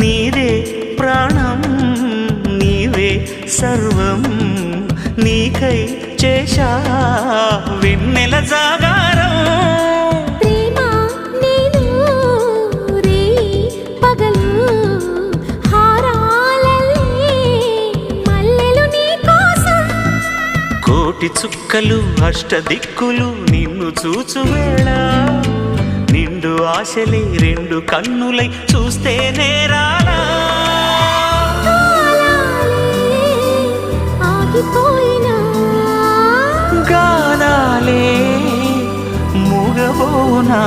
నీదే ప్రాణం నీవే సర్వం నీకై చేశా వెన్నెల జాగారం ప్రేమ నేను రే పగలు హారాలల్లే మల్లెలు నీ కోసం కోటి చుక్కలు అష్టదిక్కులు నిన్ను చూచువేళ నిండు ఆశలే రెండు కన్నులై చూస్తే నేరాలా ఆగిపోయినా గానాలే మూగబోనా